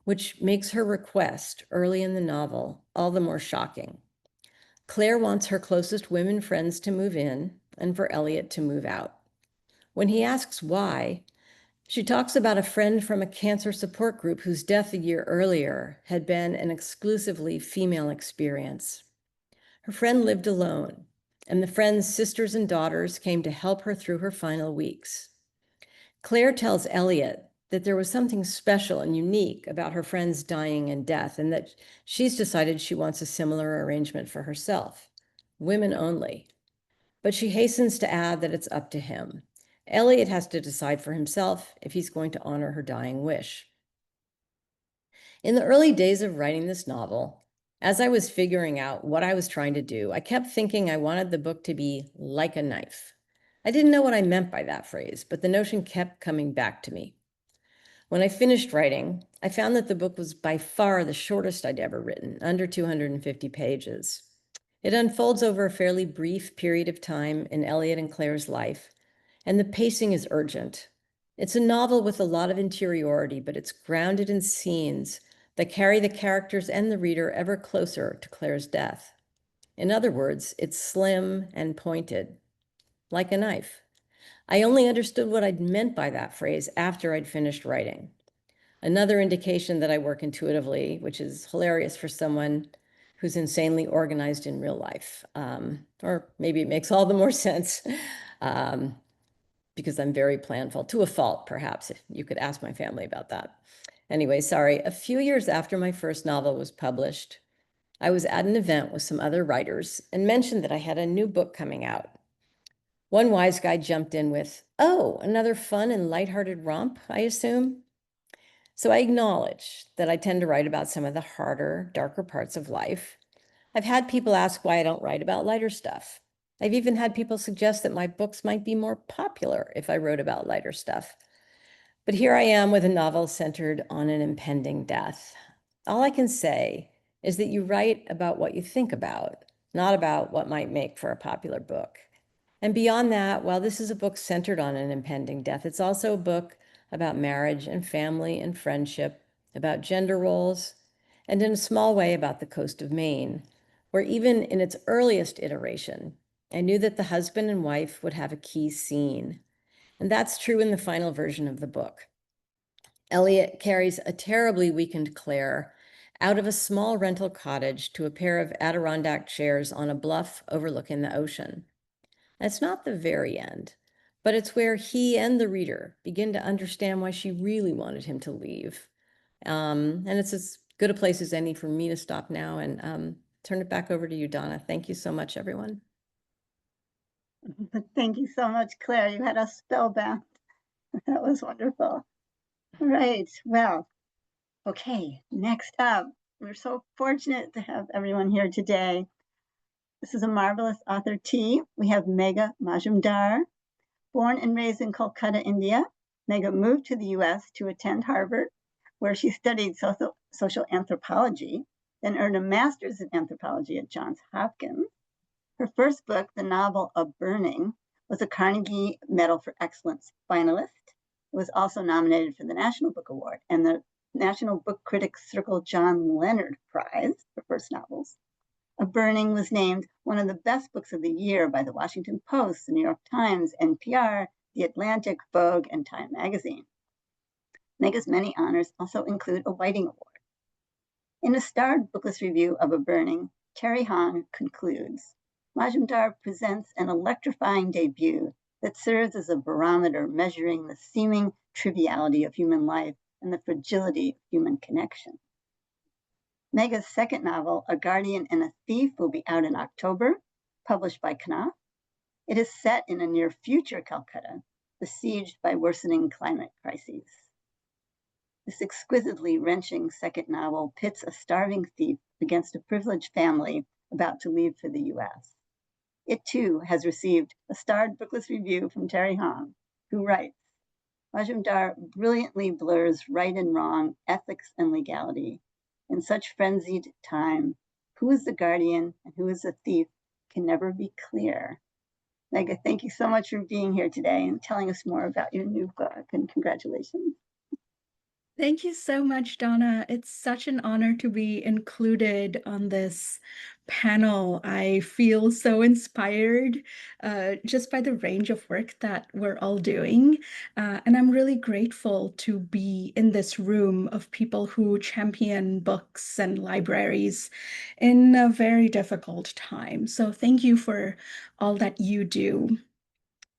[SPEAKER 6] which makes her request early in the novel all the more shocking. Claire wants her closest women friends to move in and for Elliot to move out. When he asks why, she talks about a friend from a cancer support group whose death a year earlier had been an exclusively female experience. Her friend lived alone, and the friend's sisters and daughters came to help her through her final weeks. Claire tells Elliot that there was something special and unique about her friend's dying and death, and that she's decided she wants a similar arrangement for herself, women only. But she hastens to add that it's up to him. Elliot has to decide for himself if he's going to honor her dying wish. In the early days of writing this novel, as I was figuring out what I was trying to do, I kept thinking I wanted the book to be like a knife. I didn't know what I meant by that phrase, but the notion kept coming back to me. When I finished writing, I found that the book was by far the shortest I'd ever written, under 250 pages. It unfolds over a fairly brief period of time in Elliot and Claire's life, and the pacing is urgent. It's a novel with a lot of interiority, but it's grounded in scenes that carry the characters and the reader ever closer to Claire's death. In other words, it's slim and pointed, like a knife. I only understood what I'd meant by that phrase after I'd finished writing. Another indication that I work intuitively, which is hilarious for someone who's insanely organized in real life. Or maybe it makes all the more sense because I'm very planful, to a fault, perhaps. If you could ask my family about that. Anyway, sorry. A few years after my first novel was published, I was at an event with some other writers and mentioned that I had a new book coming out. One wise guy jumped in with, "Oh, another fun and lighthearted romp, I assume?" So I acknowledge that I tend to write about some of the harder, darker parts of life. I've had people ask why I don't write about lighter stuff. I've even had people suggest that my books might be more popular if I wrote about lighter stuff. But here I am with a novel centered on an impending death. All I can say is that you write about what you think about, not about what might make for a popular book. And beyond that, while this is a book centered on an impending death, it's also a book about marriage and family and friendship, about gender roles, and in a small way about the coast of Maine, where even in its earliest iteration, I knew that the husband and wife would have a key scene. And that's true in the final version of the book. Elliot carries a terribly weakened Claire out of a small rental cottage to a pair of Adirondack chairs on a bluff overlooking the ocean. That's not the very end, but it's where he and the reader begin to understand why she really wanted him to leave. And it's as good a place as any for me to stop now and turn it back over to you, Donna. Thank you so much, everyone.
[SPEAKER 3] Thank you so much, Claire. You had us spellbound. That was wonderful. All right, well, okay, next up, we're so fortunate to have everyone here today. This is a marvelous author tea. We have Megha Majumdar. Born and raised in Kolkata, India, Megha moved to the US to attend Harvard, where she studied social anthropology, then earned a master's in anthropology at Johns Hopkins. Her first book, the novel A Burning, was a Carnegie Medal for Excellence finalist. It was also nominated for the National Book Award and the National Book Critics Circle John Leonard Prize for first novels. A Burning was named one of the best books of the year by the Washington Post, the New York Times, NPR, The Atlantic, Vogue, and Time magazine. Megha's many honors also include a Whiting Award. In a starred booklist review of A Burning, Terry Hahn concludes, Majumdar presents an electrifying debut that serves as a barometer measuring the seeming triviality of human life and the fragility of human connection. Megha's second novel, A Guardian and a Thief, will be out in October, published by Knopf. It is set in a near future Calcutta, besieged by worsening climate crises. This exquisitely wrenching second novel pits a starving thief against a privileged family about to leave for the US. It too has received a starred booklist review from Terry Hahn, who writes, Majumdar brilliantly blurs right and wrong, ethics and legality. In such frenzied time, who is the guardian and who is the thief can never be clear. Megha, thank you so much for being here today and telling us more about your new book, and congratulations.
[SPEAKER 7] Thank you so much, Donna. It's such an honor to be included on this panel. I feel so inspired just by the range of work that we're all doing. And I'm really grateful to be in this room of people who champion books and libraries in a very difficult time. So thank you for all that you do.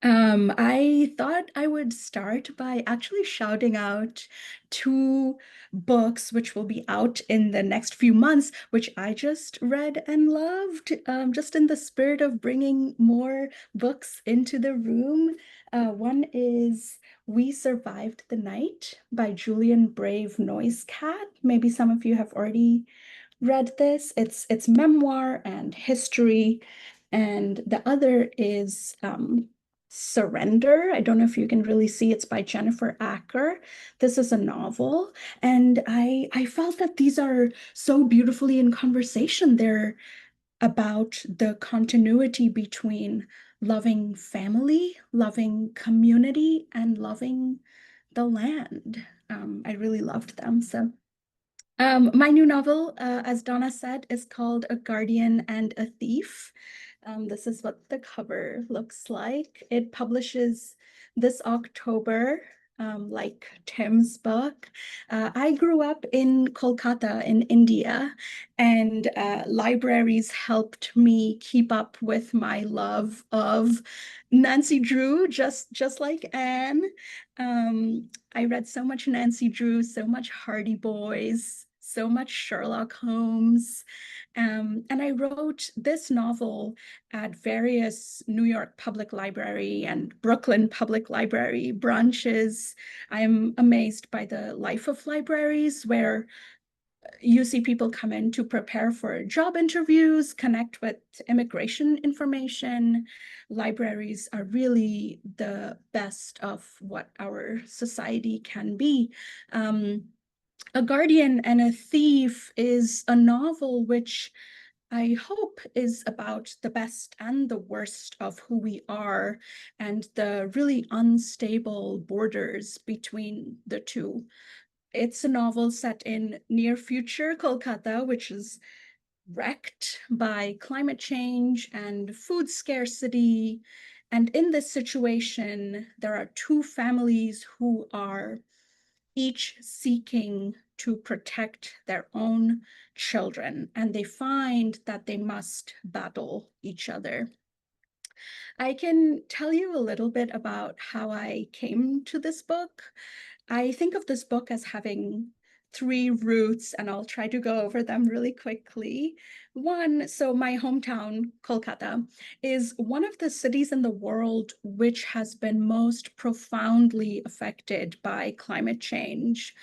[SPEAKER 7] I thought I would start by actually shouting out two books which will be out in the next few months, which I just read and loved, just in the spirit of bringing more books into the room. One is We Survived the Night by Julian Brave Noisecat. Maybe some of you have already read this. It's memoir and history. And the other is Surrender. I don't know if you can really see, it's by Jennifer Acker. This is a novel, and I felt that these are so beautifully in conversation. They're about the continuity between loving family, loving community, and loving the land. I really loved them. So my new novel, as Donna said, is called A Guardian and a Thief. This is what the cover looks like. It publishes this October, like Tim's book. I grew up in Kolkata in India, and libraries helped me keep up with my love of Nancy Drew, just like Anne. I read so much Nancy Drew, so much Hardy Boys, so much Sherlock Holmes. And I wrote this novel at various New York Public Library and Brooklyn Public Library branches. I'm amazed by the life of libraries, where you see people come in to prepare for job interviews, connect with immigration information. Libraries are really the best of what our society can be. A Guardian and a Thief is a novel which I hope is about the best and the worst of who we are and the really unstable borders between the two. It's a novel set in near future Kolkata, which is wrecked by climate change and food scarcity. And in this situation, there are two families who are each seeking to protect their own children, and they find that they must battle each other. I can tell you a little bit about how I came to this book. I think of this book as having three roots, and I'll try to go over them really quickly. One, so my hometown, Kolkata, is one of the cities in the world which has been most profoundly affected by climate change.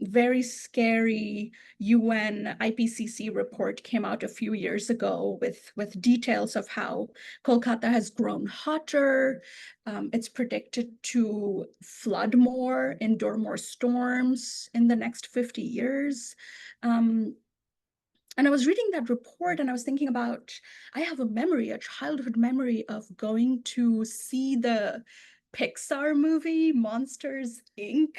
[SPEAKER 7] Very scary UN IPCC report came out a few years ago with details of how Kolkata has grown hotter. It's predicted to flood more, endure more storms in the next 50 years. And I was reading that report and I was thinking about, I have a memory, a childhood memory of going to see the Pixar movie Monsters, Inc.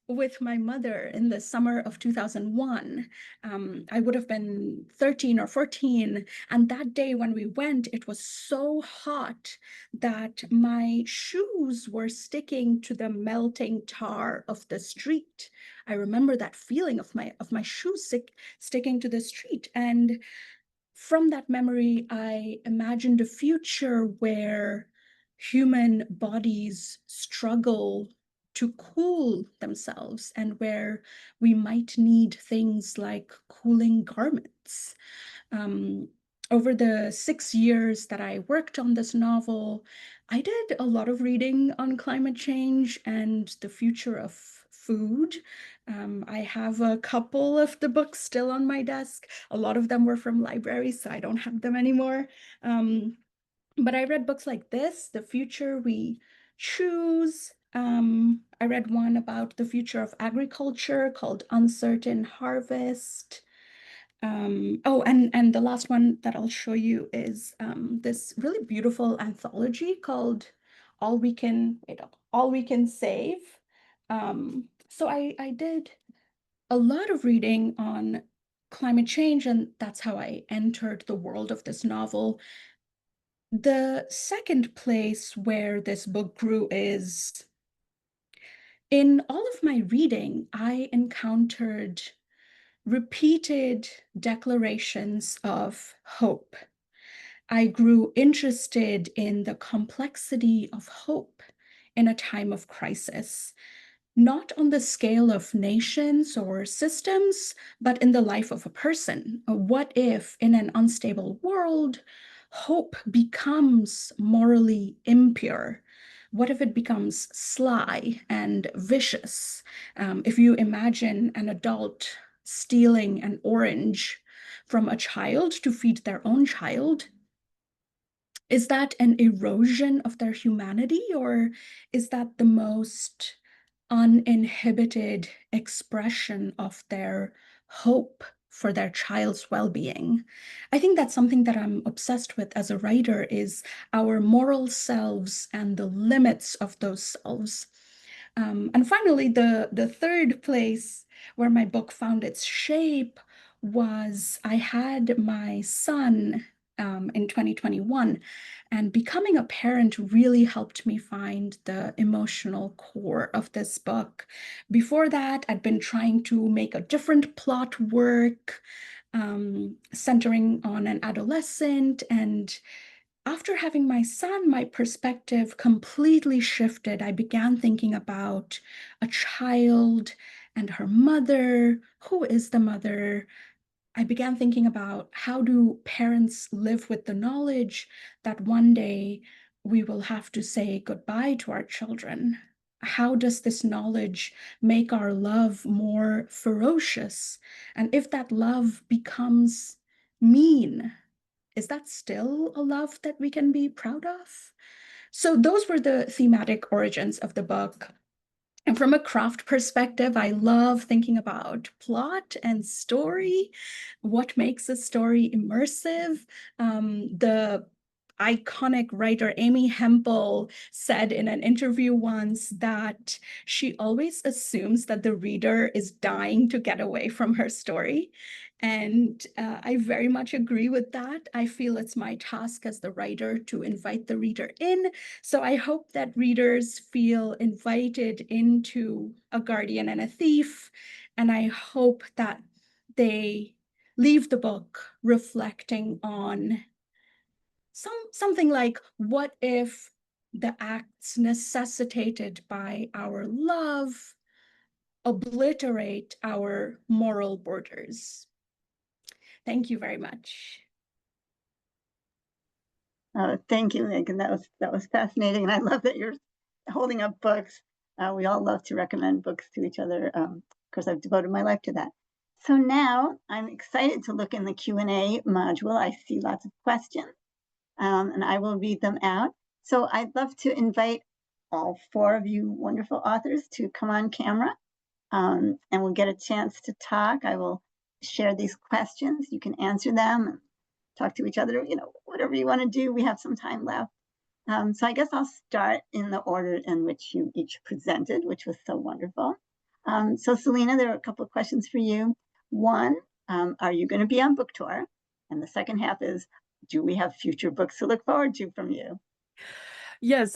[SPEAKER 7] with my mother in the summer of 2001. I would have been 13 or 14. And that day when we went, it was so hot that my shoes were sticking to the melting tar of the street. I remember that feeling of my shoes sticking to the street. And from that memory, I imagined a future where human bodies struggle to cool themselves and where we might need things like cooling garments. Over the 6 years that I worked on this novel, I did a lot of reading on climate change and the future of food. I have a couple of the books still on my desk. A lot of them were from libraries, so I don't have them anymore. But I read books like this, The Future We Choose. I read one about the future of agriculture called Uncertain Harvest. Oh, and the last one that I'll show you is this really beautiful anthology called All We Can Save. So I did a lot of reading on climate change, and that's how I entered the world of this novel. The second place where this book grew is in all of my reading, I encountered repeated declarations of hope. I grew interested in the complexity of hope in a time of crisis, not on the scale of nations or systems, but in the life of a person. What if, in an unstable world, hope becomes morally impure? What if it becomes sly and vicious? If you imagine an adult stealing an orange from a child to feed their own child, is that an erosion of their humanity, or is that the most uninhibited expression of their hope for their child's well-being. I think that's something that I'm obsessed with as a writer, is our moral selves and the limits of those selves. And finally, the third place where my book found its shape was I had my son in 2021, and becoming a parent really helped me find the emotional core of this book. Before that, I'd been trying to make a different plot work, centering on an adolescent. And after having my son, my perspective completely shifted. I began thinking about a child and her mother. Who is the mother? I began thinking about, how do parents live with the knowledge that one day we will have to say goodbye to our children? How does this knowledge make our love more ferocious? And if that love becomes mean, is that still a love that we can be proud of? So those were the thematic origins of the book. And from a craft perspective, I love thinking about plot and story. What makes a story immersive? The iconic writer Amy Hempel said in an interview once that she always assumes that the reader is dying to get away from her story. And I very much agree with that. I feel it's my task as the writer to invite the reader in. So I hope that readers feel invited into A Guardian and a Thief. And I hope that they leave the book reflecting on something like, what if the acts necessitated by our love obliterate our moral borders? Thank you very much.
[SPEAKER 3] Thank you, Megan. That was fascinating, and I love that you're holding up books. We all love to recommend books to each other. Of course, I've devoted my life to that. So now I'm excited to look in the Q&A module. I see lots of questions, and I will read them out. So I'd love to invite all four of you wonderful authors to come on camera, and we'll get a chance to talk. I will share these questions. You can answer them and talk to each other, whatever you want to do. We have some time left. So I guess I'll start in the order in which you each presented, which was so wonderful. So Selena, there are a couple of questions for you. One, are you going to be on book tour? And the second half is, do we have future books to look forward to from you?
[SPEAKER 4] Yes,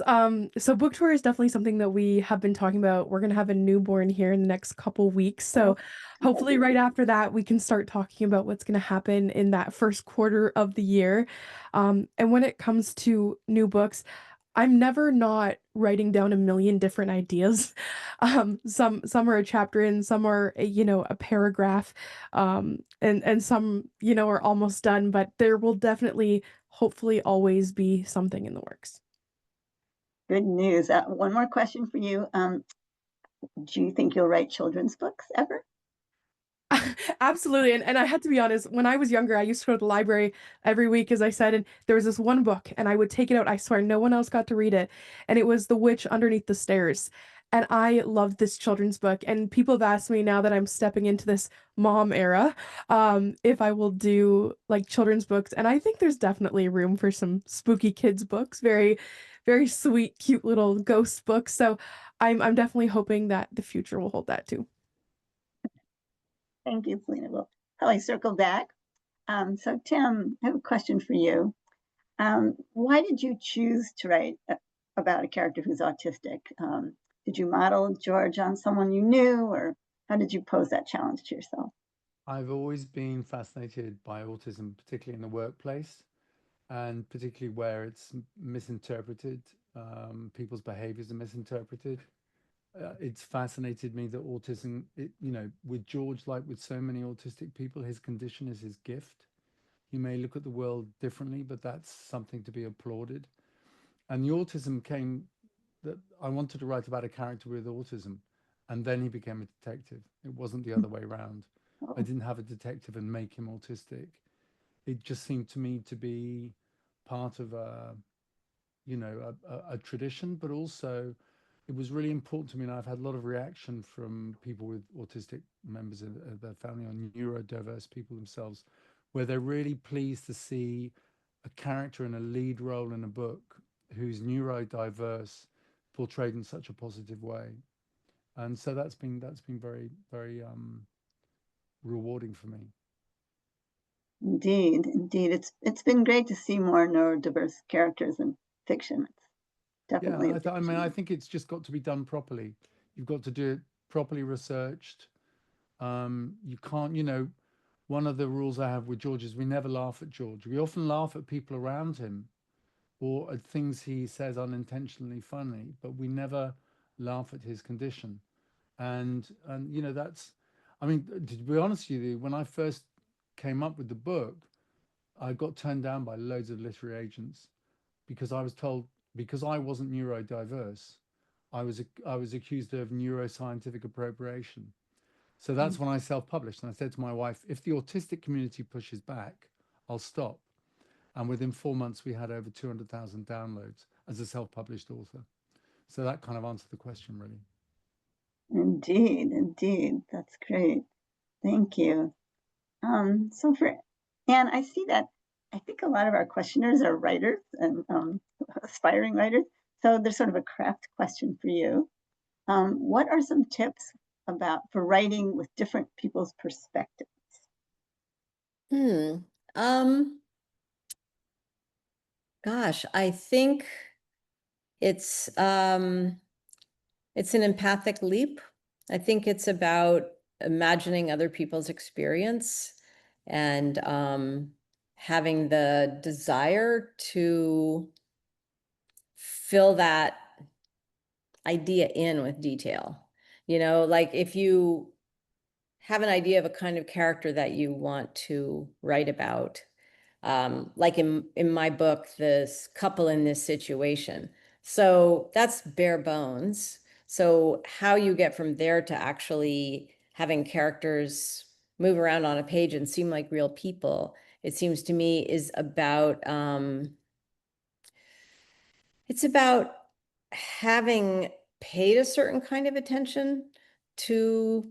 [SPEAKER 4] so book tour is definitely something that we have been talking about. We're gonna have a newborn here in the next couple weeks. So hopefully right after that we can start talking about what's gonna happen in that first quarter of the year. And when it comes to new books, I'm never not writing down a million different ideas. Some are a chapter in, some are a paragraph, and some are almost done. But there will definitely, hopefully, always be something in the works.
[SPEAKER 3] Good news. One more question for you. Do you think you'll write children's books ever?
[SPEAKER 4] Absolutely. And I had to be honest, when I was younger, I used to go to the library every week, as I said, and there was this one book, and I would take it out. I swear no one else got to read it. And it was The Witch Underneath the Stairs. And I loved this children's book. And people have asked me, now that I'm stepping into this mom era, if I will do like children's books. And I think there's definitely room for some spooky kids books, very, very sweet, cute little ghost books. So I'm definitely hoping that the future will hold that too.
[SPEAKER 3] Thank you, Selena. We'll probably circle back. So Tim, I have a question for you. Why did you choose to write about a character who's autistic? Did you model George on someone you knew, or how did you pose that challenge to yourself?
[SPEAKER 5] I've always been fascinated by autism, particularly in the workplace, and particularly where it's misinterpreted. People's behaviors are misinterpreted. It's fascinated me that autism, with George, like with so many autistic people, his condition is his gift. He may look at the world differently, but that's something to be applauded. And the autism came that I wanted to write about a character with autism, and then he became a detective. It wasn't the other way around. I didn't have a detective and make him autistic. It just seemed to me to be part of a tradition, but also it was really important to me, and I've had a lot of reaction from people with autistic members of their family, or neurodiverse people themselves, where they're really pleased to see a character in a lead role in a book who's neurodiverse portrayed in such a positive way. And so that's been very, very rewarding for me.
[SPEAKER 3] Indeed, indeed. It's been great to see more neurodiverse characters in fiction. It's definitely
[SPEAKER 5] Yeah, I mean, I think it's just got to be done properly. You've got to do it properly researched. You can't, one of the rules I have with George is we never laugh at George. We often laugh at people around him or at things he says unintentionally funny, but we never laugh at his condition. And that's, I mean, to be honest with you, when I first came up with the book, I got turned down by loads of literary agents because I was told, because I wasn't neurodiverse, I was accused of neuroscientific appropriation. So that's when I self-published, and I said to my wife, if the autistic community pushes back, I'll stop. And within 4 months, we had over 200,000 downloads as a self-published author. So that kind of answered the question, really.
[SPEAKER 3] Indeed, indeed. That's great. Thank you. So for Anne, I see that I think a lot of our questioners are writers and aspiring writers. So there's sort of a craft question for you. What are some tips for writing with different people's perspectives?
[SPEAKER 6] Gosh, I think it's an empathic leap. I think it's about imagining other people's experience and having the desire to fill that idea in with detail. Like if you have an idea of a kind of character that you want to write about, like in my book, this couple in this situation. So that's bare bones. So how you get from there to actually having characters move around on a page and seem like real people, it seems to me is about, it's about having paid a certain kind of attention to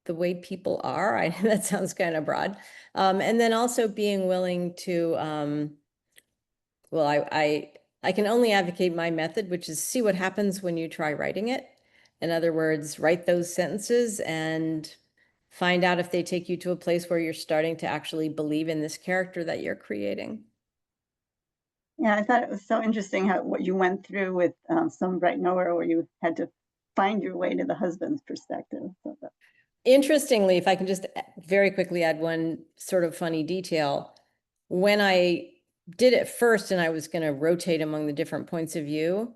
[SPEAKER 6] the way people are. That sounds kind of broad. And then also being willing to, well, I can only advocate my method, which is see what happens when you try writing it. In other words, write those sentences and find out if they take you to a place where you're starting to actually believe in this character that you're creating.
[SPEAKER 3] Yeah, I thought it was so interesting what you went through with Some Bright Nowhere, where you had to find your way to the husband's perspective. So
[SPEAKER 6] Interestingly, if I can just very quickly add one sort of funny detail, when I did it first and I was going to rotate among the different points of view,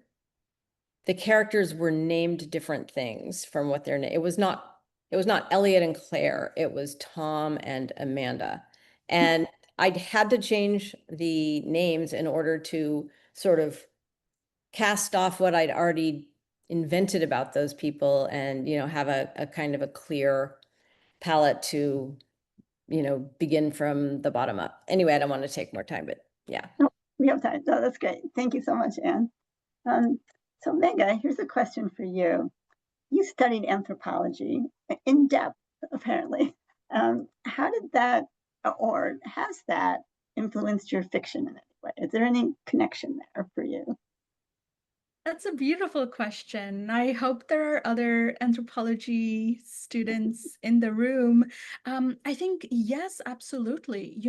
[SPEAKER 6] the characters were named different things from what their name. It was not Elliot and Claire. It was Tom and Amanda. And I had to change the names in order to sort of cast off what I'd already invented about those people and, have a kind of a clear palette to, begin from the bottom up. Anyway, I don't want to take more time, but yeah.
[SPEAKER 3] Oh, we have time. Oh, that's great. Thank you so much, Anne. So Mega, here's a question for you. You studied anthropology in depth, apparently. How did that, or has that influenced your fiction in any way? Is there any connection there for you?
[SPEAKER 7] That's a beautiful question. I hope there are other anthropology students in the room. I think, yes, absolutely.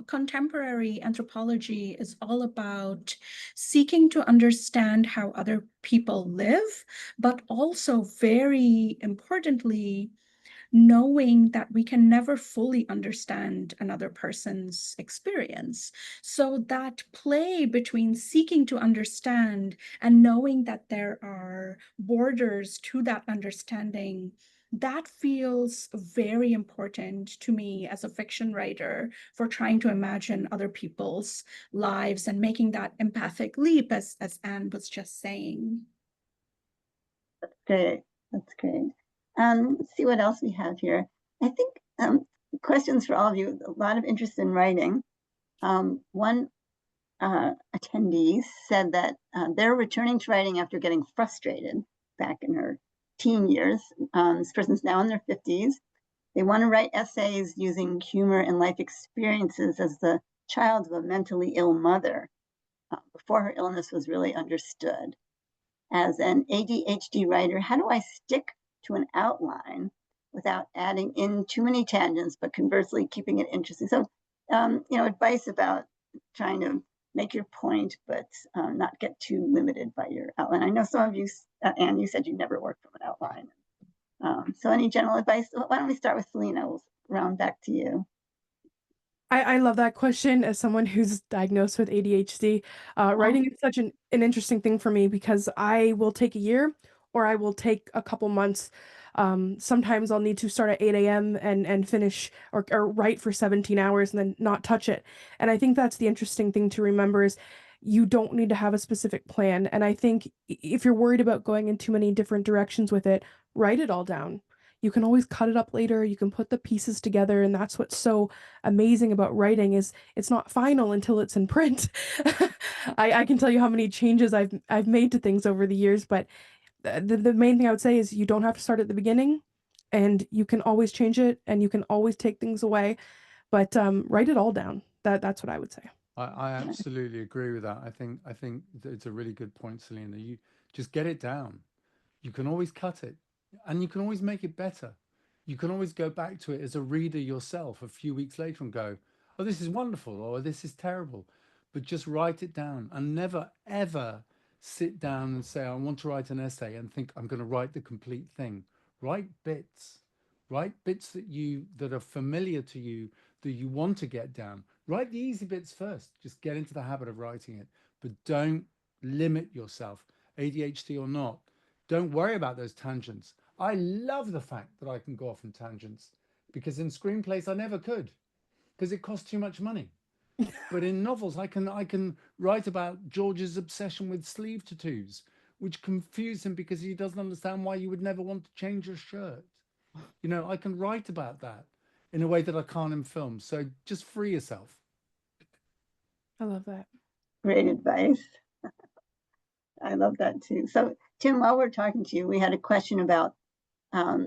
[SPEAKER 7] Contemporary anthropology is all about seeking to understand how other people live, but also very importantly, knowing that we can never fully understand another person's experience. So that play between seeking to understand and knowing that there are borders to that understanding, that feels very important to me as a fiction writer for trying to imagine other people's lives and making that empathic leap, as Anne was just saying.
[SPEAKER 3] That's great. That's great. Let's see what else we have here. I think questions for all of you, a lot of interest in writing. One attendees said that they're returning to writing after getting frustrated back in her teen years. This person's now in their 50s. They want to write essays using humor and life experiences as the child of a mentally ill mother before her illness was really understood. As an ADHD writer, how do I stick to an outline without adding in too many tangents, but conversely keeping it interesting? So, advice about trying to make your point, but not get too limited by your outline. I know some of you, Anne, you said you never worked from an outline. So any general advice? Why don't we start with Selena? We'll round back to you.
[SPEAKER 4] I love that question as someone who's diagnosed with ADHD. Writing is such an interesting thing for me because I will take a year or I will take a couple months. Sometimes I'll need to start at 8 a.m. and finish or write for 17 hours and then not touch it. And I think that's the interesting thing to remember is you don't need to have a specific plan. And I think if you're worried about going in too many different directions with it, write it all down. You can always cut it up later. You can put the pieces together, and that's what's so amazing about writing is it's not final until it's in print. I can tell you how many changes I've made to things over the years, but the main thing I would say is you don't have to start at the beginning, and you can always change it, and you can always take things away, but write it all down. That's what I would say.
[SPEAKER 5] I absolutely agree with that. I think it's a really good point, Selena. You just get it down. You can always cut it, and you can always make it better. You can always go back to it as a reader yourself a few weeks later and go, oh, this is wonderful, or this is terrible. But just write it down and never, ever sit down and say, I want to write an essay and think I'm going to write the complete thing. Write bits. Write bits that are familiar to you, that you want to get down. Write the easy bits first. Just get into the habit of writing it. But don't limit yourself, ADHD or not. Don't worry about those tangents. I love the fact that I can go off on tangents because in screenplays I never could because it costs too much money. But in novels I can write about George's obsession with sleeve tattoos, which confuse him because he doesn't understand why you would never want to change your shirt. I can write about that in a way that I can't in film. So just free yourself.
[SPEAKER 4] I love that.
[SPEAKER 3] Great advice. I love that too. So Tim, while we're talking to you, we had a question about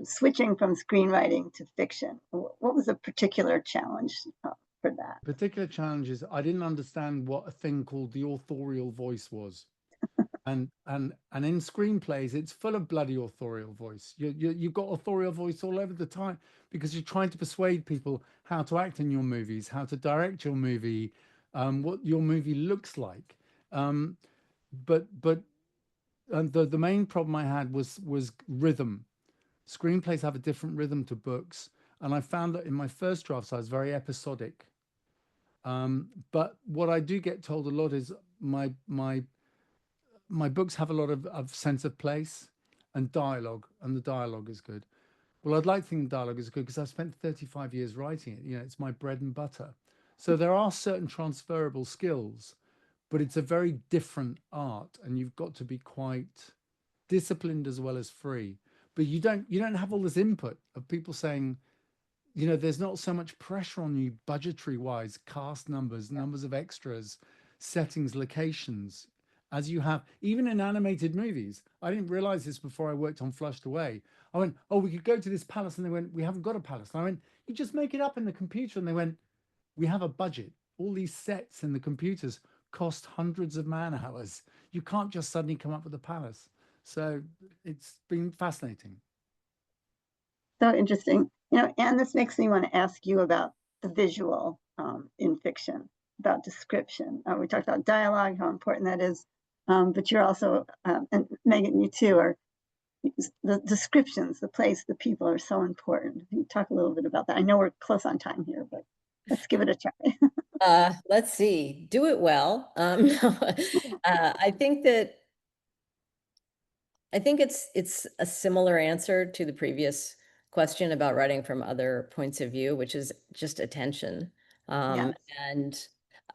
[SPEAKER 3] switching from screenwriting to fiction. What was a particular challenge for that?
[SPEAKER 5] Particular challenges, I didn't understand what a thing called the authorial voice was. And in screenplays, it's full of bloody authorial voice. You've got authorial voice all over the time because you're trying to persuade people how to act in your movies, how to direct your movie, what your movie looks like. But the main problem I had was rhythm. Screenplays have a different rhythm to books, and I found that in my first drafts I was very episodic. But what I do get told a lot is my books have a lot of sense of place and dialogue, and the dialogue is good. Well, I'd like to think the dialogue is good because I've spent 35 years writing it. It's my bread and butter. So there are certain transferable skills, but it's a very different art, and you've got to be quite disciplined as well as free. But you don't have all this input of people saying, there's not so much pressure on you budgetary wise, cast numbers of extras, settings, locations, as you have even in animated movies. I didn't realize this before I worked on Flushed Away. I went, oh, we could go to this palace, and they went, we haven't got a palace. And I went, you just make it up in the computer. And they went, we have a budget. All these sets in the computers cost hundreds of man hours. You can't just suddenly come up with a palace. So it's been fascinating.
[SPEAKER 3] So interesting. And this makes me want to ask you about the visual in fiction, about description. We talked about dialogue, how important that is. But you're also, and Megan, you too, are the descriptions, the place, the people are so important. Can you talk a little bit about that? I know we're close on time here, but let's give it a try.
[SPEAKER 6] Let's see. Do it well. I think it's a similar answer to the previous question about writing from other points of view, which is just attention.
[SPEAKER 3] Yes.
[SPEAKER 6] And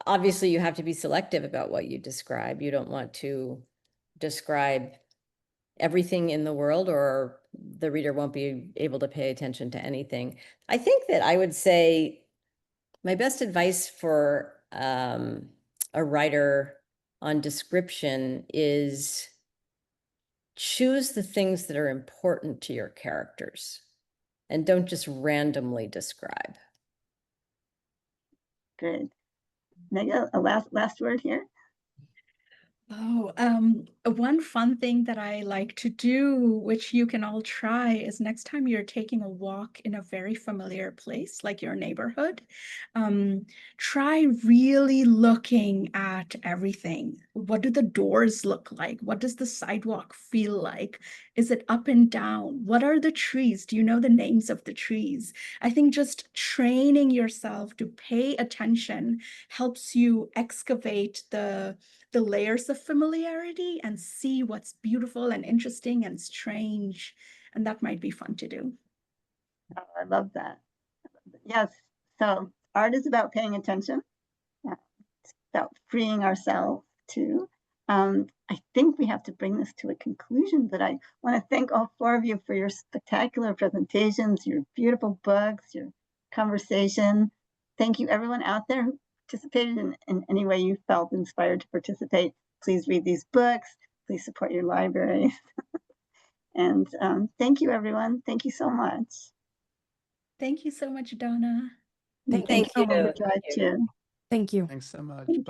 [SPEAKER 6] obviously you have to be selective about what you describe. You don't want to describe everything in the world, or the reader won't be able to pay attention to anything. I think that I would say my best advice for a writer on description is choose the things that are important to your characters and don't just randomly describe.
[SPEAKER 3] Great. Mega, a last word here.
[SPEAKER 7] Oh, one fun thing that I like to do, which you can all try, is next time you're taking a walk in a very familiar place, like your neighborhood, try really looking at everything. What do the doors look like? What does the sidewalk feel like? Is it up and down? What are the trees? Do you know the names of the trees? I think just training yourself to pay attention helps you excavate the layers of familiarity and see what's beautiful and interesting and strange. And that might be fun to do.
[SPEAKER 3] Oh, I love that. Yes. So art is about paying attention. It's about freeing ourselves too. I think we have to bring this to a conclusion, but I want to thank all four of you for your spectacular presentations, your beautiful books, your conversation. Thank you everyone out there who participated in any way you felt inspired to participate. Please read these books. Please support your libraries. And thank you, everyone. Thank you so much.
[SPEAKER 7] Thank you so much, Donna.
[SPEAKER 4] Thank
[SPEAKER 6] Thank
[SPEAKER 3] you.
[SPEAKER 6] you.
[SPEAKER 3] OverDrive too.
[SPEAKER 4] Thank you.
[SPEAKER 5] Thanks so much.
[SPEAKER 3] Thank you.
[SPEAKER 5] Bye.